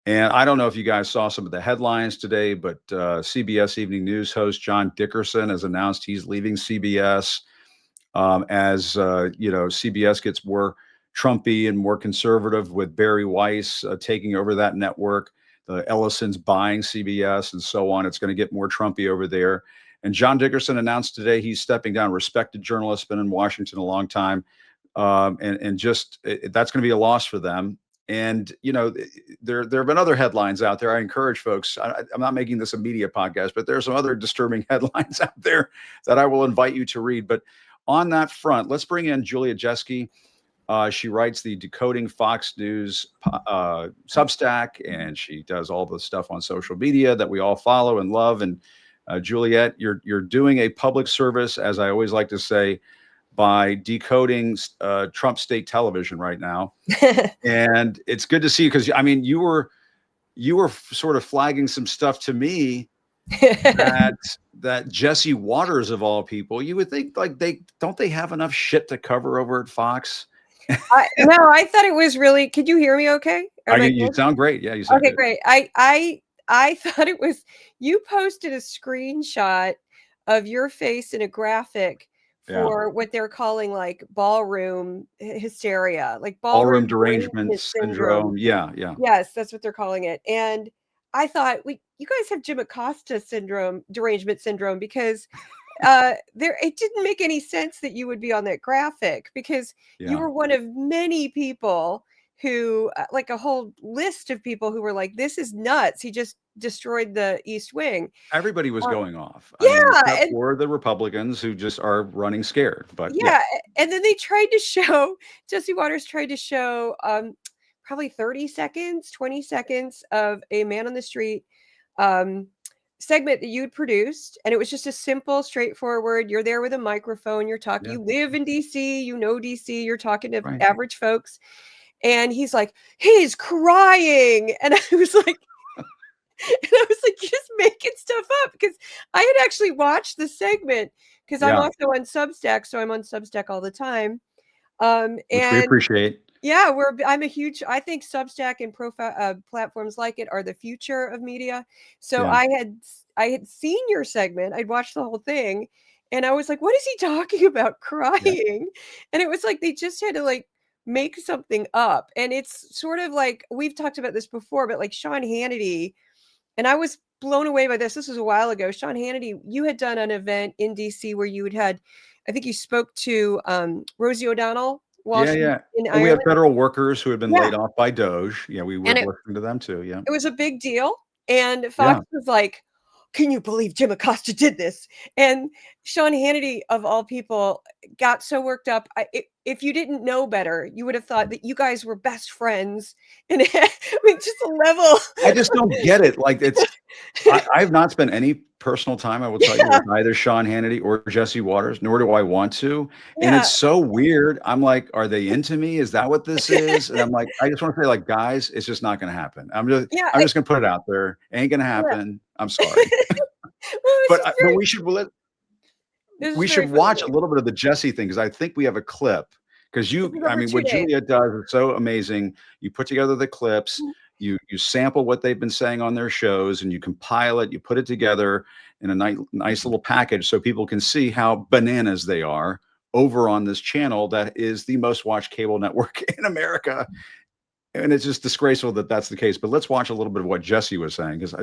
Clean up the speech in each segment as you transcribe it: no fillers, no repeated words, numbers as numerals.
And I don't know if you guys saw some of the headlines today, but CBS Evening News host John Dickerson has announced he's leaving CBS as CBS gets more Trumpy and more conservative with Barry Weiss taking over that network. The Ellisons buying CBS and so on. It's going to get more Trumpy over there. And John Dickerson announced today he's stepping down. Respected journalist, been in Washington a long time, and just that's going to be a loss for them. And, there have been other headlines out there. I encourage folks, I'm not making this a media podcast, but there's some other disturbing headlines out there that I will invite you to read. But on that front, let's bring in Juliet Jeske. She writes the Decoding Fox News Substack, and she does all the stuff on social media that we all follow and love. And Juliet, you're doing a public service, as I always like to say, by decoding Trump state television right now. And it's good to see you because, I mean, you were sort of flagging some stuff to me that Jesse Waters, of all people, you would think like they have enough shit to cover over at Fox. No, I thought it was really. Could you hear me? Okay, you sound great. Yeah, you sound okay. Good. Great. I thought it was. You posted a screenshot of your face in a graphic for what they're calling like ballroom hysteria, like ballroom derangement syndrome. Yeah. Yes, that's what they're calling it. And I thought you guys have Jim Acosta derangement syndrome, because it didn't make any sense that you would be on that graphic, because you were one of many people who, like a whole list of people who were like, this is nuts. He just destroyed the East Wing. Everybody was going off. And for the Republicans who just are running scared. But and then they Jesse Waters tried to show probably 30 seconds, 20 seconds of a man on the street segment that you'd produced, and it was just a simple, straightforward, you're there with a microphone, you're talking, you live in DC, DC, you're talking to average folks, and he's like, he's crying, and I was like, just making stuff up, because I had actually watched the segment, because I'm also on Substack, so I'm on Substack all the time, which we appreciate. Yeah, I think Substack and platforms like it are the future of media. So I had seen your segment. I'd watched the whole thing, and I was like, what is he talking about, crying? Yeah. And it was like they just had to like make something up. And it's sort of like, we've talked about this before, but like Sean Hannity, and I was blown away by this. This was a while ago. Sean Hannity, you had done an event in DC where you had I think you spoke to Rosie O'Donnell. We have federal workers who had been laid off by Doge. Yeah, we were listening to them too. Yeah, it was a big deal. And Fox was like, can you believe Jim Acosta did this? And Sean Hannity, of all people, got so worked up. If you didn't know better, you would have thought that you guys were best friends. And just a level. I just don't get it. Like I've not spent any personal time, I will tell you, with either Sean Hannity or Jesse Waters, nor do I want to. And it's so weird. I'm like, are they into me? Is that what this is? And I'm like, I just want to say, like, guys, it's just not going to happen. I'm just going to put it out there. Ain't going to happen. I'm sorry. But we should watch a little bit of the Jesse thing, because I think we have a clip. Because what Juliet does is so amazing. You put together the clips. You sample what they've been saying on their shows, and you compile it, you put it together in a nice little package so people can see how bananas they are over on this channel that is the most watched cable network in America. And it's just disgraceful that that's the case. But let's watch a little bit of what Jesse was saying, because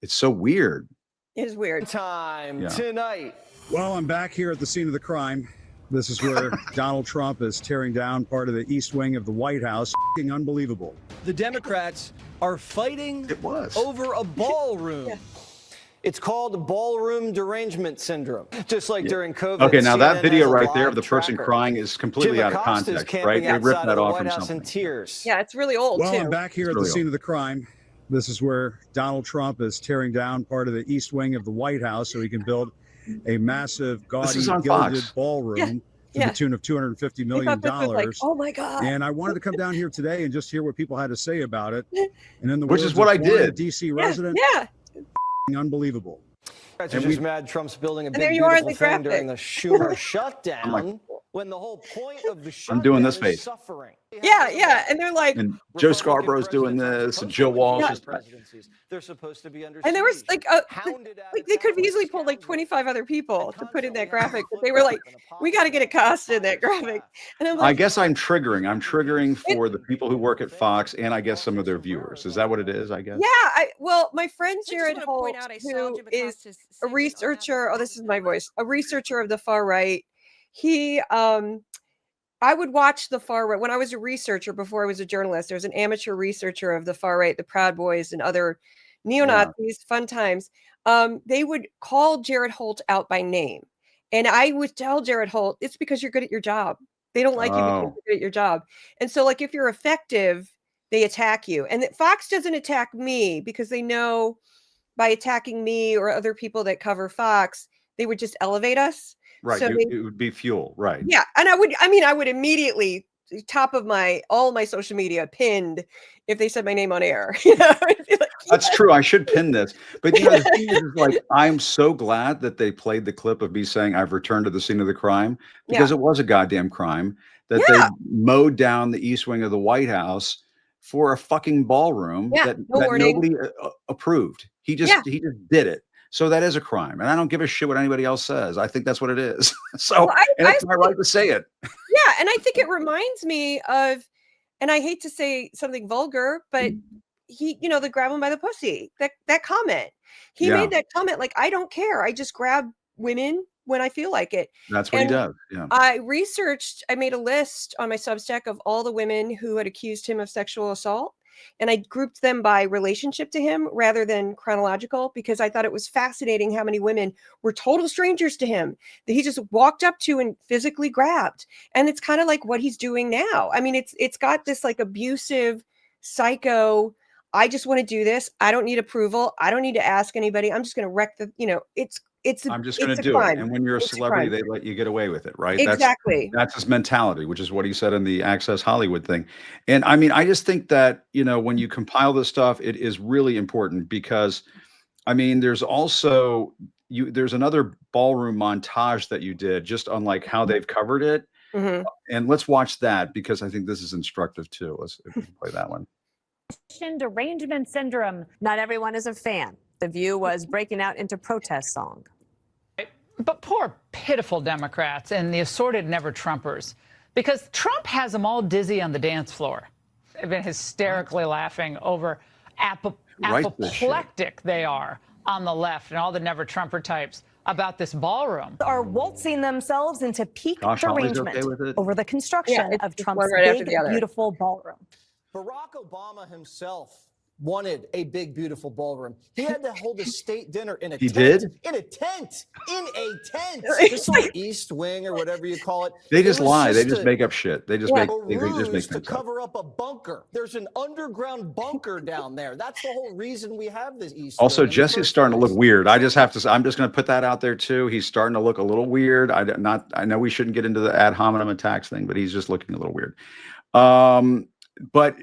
it's so weird. It is weird. Tonight. Well, I'm back here at the scene of the crime. This is where Donald Trump is tearing down part of the East Wing of the White House. Unbelievable. The Democrats are fighting over a ballroom. It's called ballroom derangement syndrome, just like during COVID. Okay, now that video right there of the person crying is completely out of context, right? They ripped that off from something. Yeah, it's really old, too. Well, I'm back here at the scene of the crime. This is where Donald Trump is tearing down part of the East Wing of the White House so he can build a massive, gaudy, gilded ballroom to the tune of $250 million. Like, oh my God. And I wanted to come down here today and just hear what people had to say about it. And in the Which is what I did. DC resident. Unbelievable. And just mad Trump's building a big beautiful thing during the Schumer shutdown. when the whole point of the I'm doing shutdown this is face. suffering. Yeah. And they're like, And Joe Scarborough's doing this, and Joe Walsh is. They're supposed to be under and there was siege, like hounded out like of they could have town easily like pulled like scoundrels. 25 other people to put in that Constantly graphic, but having they were like, flip we got to get Acosta in that graphic. And I'm I like, guess I'm triggering. I'm triggering for the people who work at Fox, and I guess some of their viewers. Is that what it is? I guess. yeah, well, my friend Jared Holt, I saw who Jim is Acosta's a segment on that researcher. Oh, this this is my voice. A researcher of the far right. He, I would watch the far right when I was a researcher before I was a journalist. There was an amateur researcher of the far right, the Proud Boys, and other neo-Nazis. Fun times. They would call Jared Holt out by name, and I would tell Jared Holt, "It's because you're good at your job. They don't like you because you're good at your job." And so, like, if you're effective, they attack you. And that Fox doesn't attack me because they know by attacking me or other people that cover Fox, they would just elevate us. Right. So It would be fuel. Right. yeah. And I would immediately top of all my social media pinned if they said my name on air. That's true. I should pin this. But the thing is like, I'm so glad that they played the clip of me saying I've returned to the scene of the crime, because it was a goddamn crime that they mowed down the East Wing of the White House for a fucking ballroom that nobody approved. He just did it. So that is a crime. And I don't give a shit what anybody else says. I think that's what it is. So and it's my right to say it. Yeah. And I think it reminds me of, and I hate to say something vulgar, but he, the grab him by the pussy, that comment. He made that comment like, I don't care. I just grab women when I feel like it. That's what he does. Yeah. I made a list on my Substack of all the women who had accused him of sexual assault. And I grouped them by relationship to him rather than chronological, because I thought it was fascinating how many women were total strangers to him that he just walked up to and physically grabbed. And it's kind of like what he's doing now. I mean, it's got this like abusive, psycho, I just want to do this. I don't need approval. I don't need to ask anybody. I'm just going to wreck I'm just going to do it. And when you're a celebrity, they let you get away with it, right? Exactly. That's his mentality, which is what he said in the Access Hollywood thing. And I mean, I just think that, when you compile this stuff, it is really important because, I mean, there's also, there's another ballroom montage that you did just on like how they've covered it. Mm-hmm. And let's watch that because I think this is instructive too. Let's play that one. Derangement syndrome. Not everyone is a fan. The View was breaking out into protest song. But poor, pitiful Democrats and the assorted never-Trumpers, because Trump has them all dizzy on the dance floor. They've been hysterically laughing over apoplectic they are on the left and all the never-Trumper types about this ballroom. Are waltzing themselves into peak derangement over the construction of Trump's big, beautiful ballroom. Barack Obama himself wanted a big, beautiful ballroom. He had to hold a state dinner in a tent. Did? In a tent. In a tent. Just like East Wing or whatever you call it. They just lie. They just make up shit. They just make to cover up a bunker. There's an underground bunker down there. That's the whole reason we have this East Wing. Also, Jesse's starting to look weird. I'm just going to put that out there too. He's starting to look a little weird. I know we shouldn't get into the ad hominem attacks thing, but he's just looking a little weird. But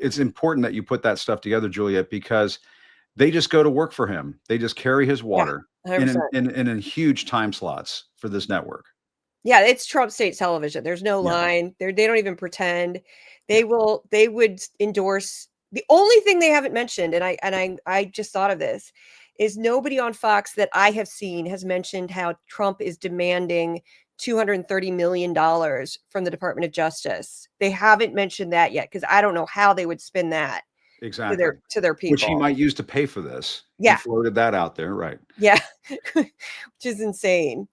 it's important that you put that stuff together, Juliet, because they just go to work for him. They just carry his water in huge time slots for this network. Yeah, it's Trump state television. There's no line. They don't even pretend. They would endorse. The only thing they haven't mentioned, and I just thought of this, is nobody on Fox that I have seen has mentioned how Trump is demanding $230 million from the Department of Justice. They haven't mentioned that yet because I don't know how they would spin that exactly to their people, which he might use to pay for this. Yeah, he floated that out there, right? Yeah, which is insane.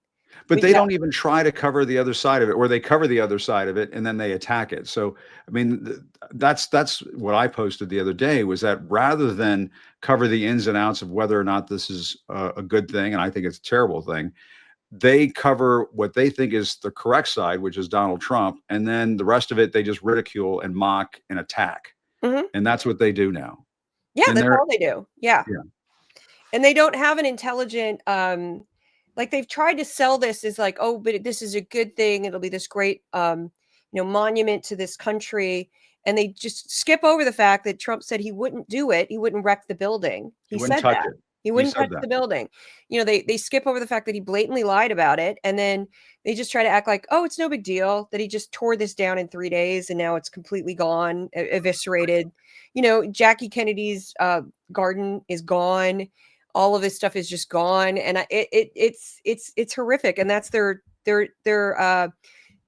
But they don't even try to cover the other side of it, or they cover the other side of it and then they attack it. So, I mean, that's what I posted the other day, was that rather than cover the ins and outs of whether or not this is a good thing, and I think it's a terrible thing, they cover what they think is the correct side, which is Donald Trump. And then the rest of it, they just ridicule and mock and attack. Mm-hmm. And that's what they do now. Yeah, that's all they do. Yeah. And they don't have an intelligent, like they've tried to sell this as like, oh, but this is a good thing. It'll be this great, monument to this country. And they just skip over the fact that Trump said he wouldn't do it. He wouldn't wreck the building. He said that. He wouldn't touch the building. You know, they skip over the fact that he blatantly lied about it, and then they just try to act like, oh, it's no big deal that he just tore this down in 3 days and now it's completely gone, eviscerated. You know, Jackie Kennedy's garden is gone. All of his stuff is just gone, and it's horrific. And that's their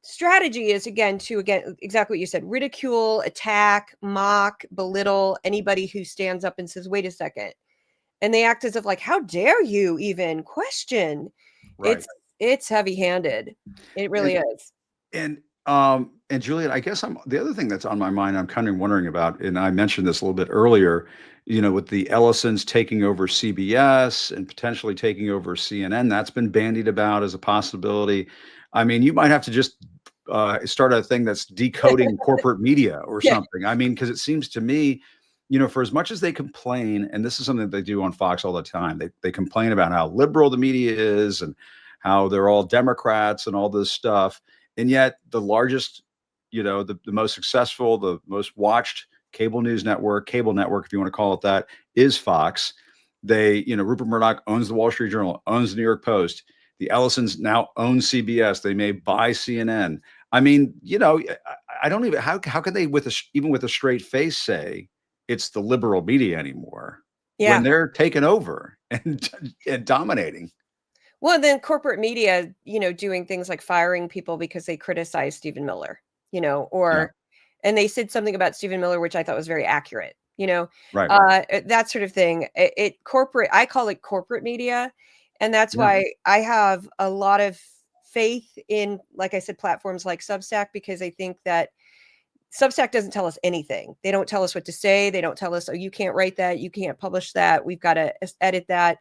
strategy is again exactly what you said: ridicule, attack, mock, belittle anybody who stands up and says, "Wait a second." And they act as if like, how dare you even question? Right. It's heavy-handed. It really is. And Juliet, I guess the other thing that's on my mind, I'm kind of wondering about, and I mentioned this a little bit earlier, you know, with the Ellisons taking over CBS and potentially taking over CNN, that's been bandied about as a possibility. I mean, you might have to just start a thing that's decoding corporate media or something. I mean, because it seems to me, you know, for as much as they complain, and this is something that they do on Fox all the time, they complain about how liberal the media is and how they're all Democrats and all this stuff. And yet the largest, you know, the most successful, the most watched cable network, if you want to call it that, is Fox. They, you know, Rupert Murdoch owns the Wall Street Journal, owns the New York Post. The Ellisons now own CBS. They may buy CNN. I mean, you know, I don't even, how can they even with a straight face say it's the liberal media anymore when they're taking over and dominating? Well, then corporate media, you know, doing things like firing people because they criticize Stephen Miller, you know, and they said something about Stephen Miller, which I thought was very accurate, you know, that sort of thing. I call it corporate media. And that's why I have a lot of faith in, like I said, platforms like Substack, because I think that Substack doesn't tell us anything. They don't tell us what to say. They don't tell us, oh, you can't write that. You can't publish that. We've got to edit that.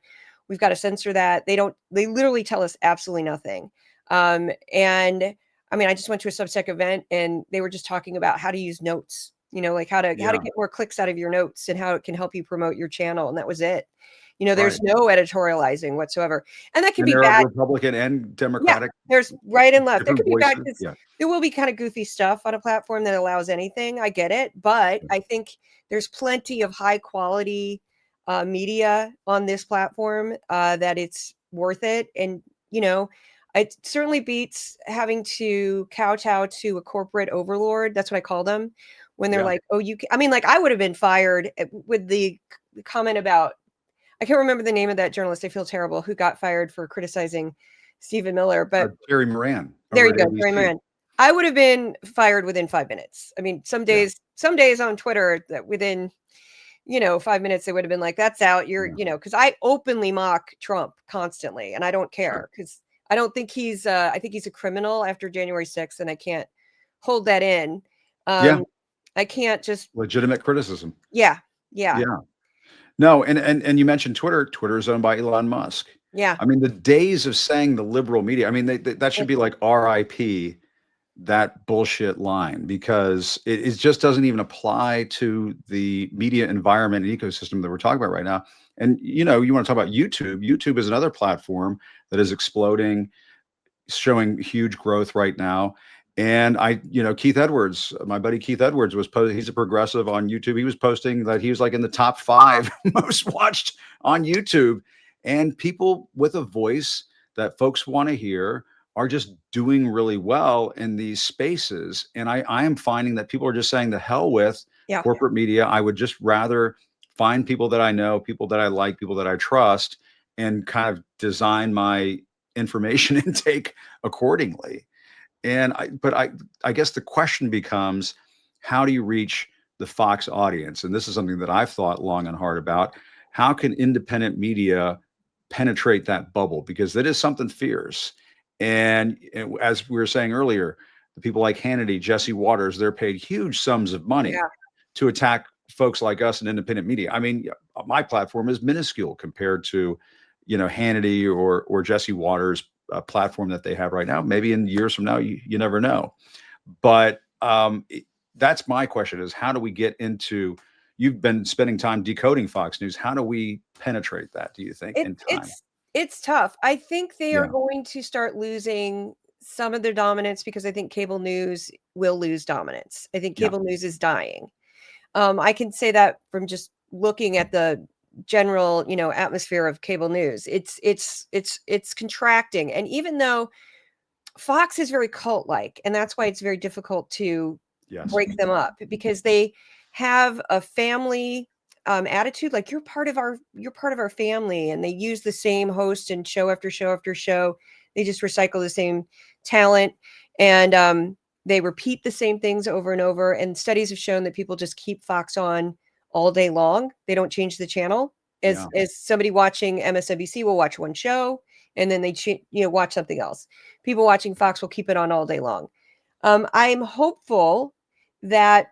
We've got to censor that. They literally tell us absolutely nothing. And I mean, I just went to a Substack event and they were just talking about how to use notes, you know, like how to get more clicks out of your notes and how it can help you promote your channel. And that was it. You know, there's no editorializing whatsoever. And that can be bad. Republican and Democratic. Yeah, there's right and left. That could be bad because there will be kind of goofy stuff on a platform that allows anything. I get it. But I think there's plenty of high quality media on this platform that it's worth it. And, you know, it certainly beats having to kowtow to a corporate overlord. That's what I call them when they're like, oh, I mean, like I would have been fired with the comment about, I can't remember the name of that journalist. I feel terrible, who got fired for criticizing Stephen Miller, but Terry Moran. There you go. Terry Moran. I would have been fired within 5 minutes. I mean, some days on Twitter that within, you know, 5 minutes, they would have been like, that's out. You're, you know, because I openly mock Trump constantly and I don't care because I don't think I think he's a criminal after January 6th and I can't hold that in. I can't just. Legitimate criticism. Yeah. No, and you mentioned Twitter. Twitter is owned by Elon Musk. Yeah. I mean, the days of saying the liberal media, I mean, that should be like RIP, that bullshit line, because it just doesn't even apply to the media environment and ecosystem that we're talking about right now. And, you know, you want to talk about YouTube. YouTube is another platform that is exploding, showing huge growth right now. And Keith Edwards, my buddy Keith Edwards he's a progressive on YouTube. He was posting that he was like in the top 5 most watched on YouTube, and people with a voice that folks want to hear are just doing really well in these spaces. And I am finding that people are just saying the hell with corporate media. I would just rather find people that I know, people that I like, people that I trust, and kind of design my information intake accordingly. And I guess the question becomes, how do you reach the Fox audience? And this is something that I've thought long and hard about. How can independent media penetrate that bubble? Because it is something fierce. And as we were saying earlier, the people like Hannity, Jesse Waters, they're paid huge sums of money to attack folks like us in independent media. I mean, my platform is minuscule compared to, you know, Hannity or Jesse Waters' platform that they have right now. Maybe in years from now, you never know. But that's my question: is how do we get into? You've been spending time decoding Fox News. How do we penetrate that, do you think, in time? It's tough. I think they are going to start losing some of their dominance because I think cable news will lose dominance. I think cable news is dying. I can say that from just looking at the general, atmosphere of cable news. It's contracting. And even though Fox is very cult-like, and that's why it's very difficult to break them up, because they have a family attitude, like you're part of our family, and they use the same host and show after show after show. They just recycle the same talent, and they repeat the same things over and over. And studies have shown that people just keep Fox on all day long. They don't change the channel. As somebody watching MSNBC will watch one show, and then they watch something else. People watching Fox will keep it on all day long. I'm hopeful that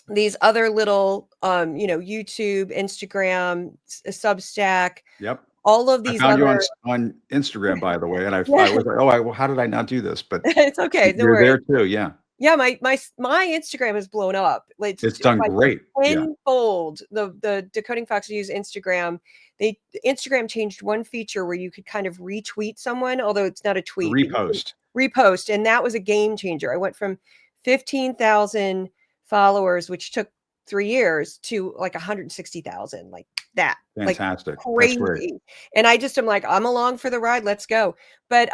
these other little, YouTube, Instagram, Substack, all of these. I found you on Instagram, by the way, and I was like, well, how did I not do this? But it's okay. You're there too, yeah. Yeah, my Instagram has blown up. It's done great. Tenfold. The Decoding Fox use Instagram. Instagram changed one feature where you could kind of retweet someone, although it's not a tweet. Repost, and that was a game changer. I went from 15,000 followers, which took 3 years, to like 160,000, like that. Fantastic. Like crazy. And I'm like, I'm along for the ride. Let's go. But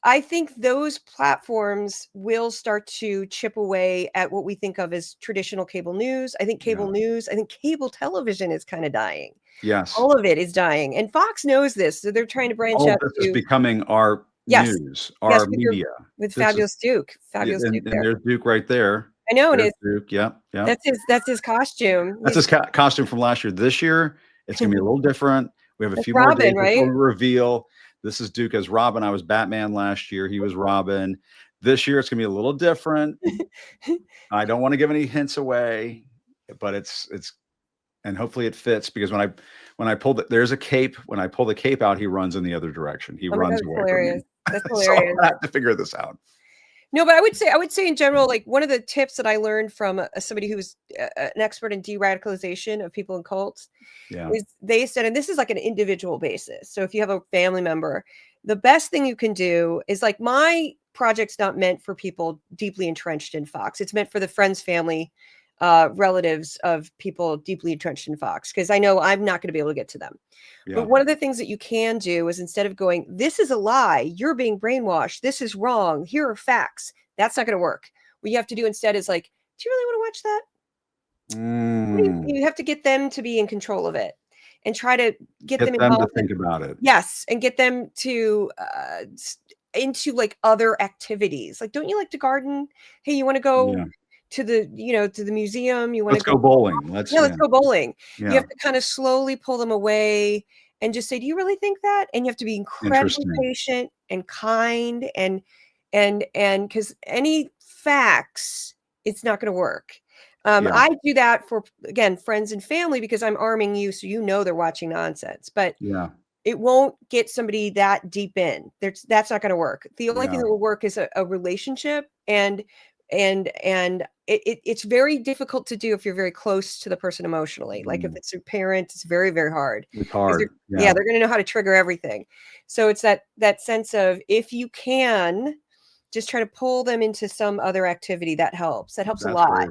I think those platforms will start to chip away at what we think of as traditional cable news. I think cable television is kind of dying. Yes. All of it is dying. And Fox knows this. So they're trying to branch out. This is becoming our news, our media. With Fabulous Duke. Fabulous Duke there. And there's Duke right there. I know it is. Duke, yeah. That's his costume. That's his costume from last year. This year, it's going to be a little different. We have a few Robin, more days before we reveal. This is Duke as Robin. I was Batman last year. He was Robin. This year, it's going to be a little different. I don't want to give any hints away, but it's and hopefully it fits, because when I pull there's a cape. When I pull the cape out, he runs in the other direction. He runs away hilarious. from me. That's hilarious. So I have to figure this out. No, but I would say in general, like one of the tips that I learned from somebody who's an expert in de-radicalization of people in cults is they said, and this is like an individual basis. So if you have a family member, the best thing you can do is, like, my project's not meant for people deeply entrenched in Fox. It's meant for the friends, family, relatives of people deeply entrenched in Fox, because I know I'm not going to be able to get to them. But one of the things that you can do is, instead of going, this is a lie, you're being brainwashed, this is wrong, here are facts, that's not going to work. What you have to do instead is like, do you really want to watch that? You have to get them to be in control of it, and try to get them involved. To think about it. Yes, and get them to into like other activities. Like, don't you like to garden? Hey, you want to go to the to the museum? You want to go bowling? Let's go bowling. You have to kind of slowly pull them away and just say, do you really think that? And you have to be incredibly patient and kind, and because any facts, it's not going to work. I do that for, again, friends and family, because I'm arming you so they're watching nonsense. But it won't get somebody that deep in. That's not going to work. The only thing that will work is a relationship, and it's very difficult to do if you're very close to the person emotionally. Like if it's your parent, it's very, very hard. It's hard. They're going to know how to trigger everything. So it's that sense of, if you can just try to pull them into some other activity, that helps. That helps a lot. Great.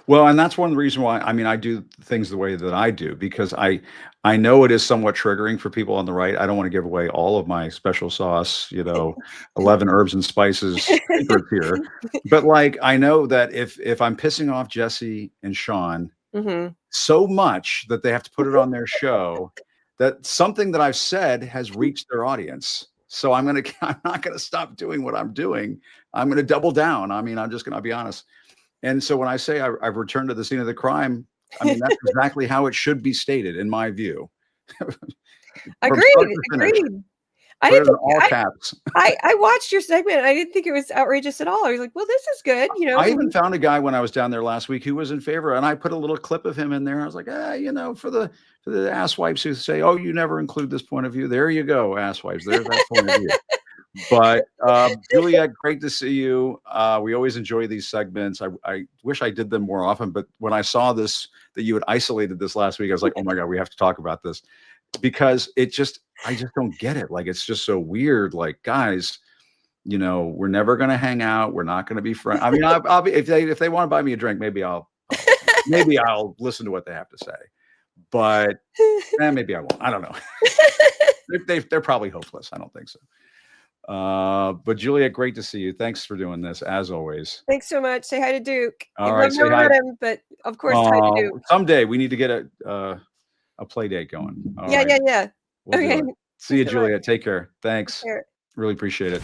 Well, and that's one reason why, I do things the way that I do, because I know it is somewhat triggering for people on the right. I don't want to give away all of my special sauce, 11 herbs and spices secrets here. But like, I know that if I'm pissing off Jesse and Sean so much that they have to put it on their show, that something that I've said has reached their audience. So I'm not going to stop doing what I'm doing. I'm going to double down. I'm just going to be honest. And so when I say I've returned to the scene of the crime, that's exactly how it should be stated, in my view. Agreed. I didn't all caps. I watched your segment. I didn't think it was outrageous at all. I was like, well, this is good. I even found a guy when I was down there last week who was in favor, and I put a little clip of him in there. I was like, for the asswipes who say, oh, you never include this point of view. There you go, asswipes. There's that point of view. But Juliet, great to see you. We always enjoy these segments. I wish I did them more often, but when I saw this, that you had isolated this last week, I was like, oh my God, we have to talk about this, because I just don't get it. Like, it's just so weird. Like, guys, we're never going to hang out. We're not going to be friends. I'll be, if they want to buy me a drink, maybe I'll listen to what they have to say. but maybe I won't. I don't know. They're probably hopeless. I don't think so. But Juliet, great to see you. Thanks for doing this as always. Thanks so much. Say hi to Duke. All right, say hi. Met him, but of course, hi to Duke. Someday we need to get a play date going. All right. Yeah. We'll okay. See you, Juliet. Take care. Thanks. Take care. Really appreciate it.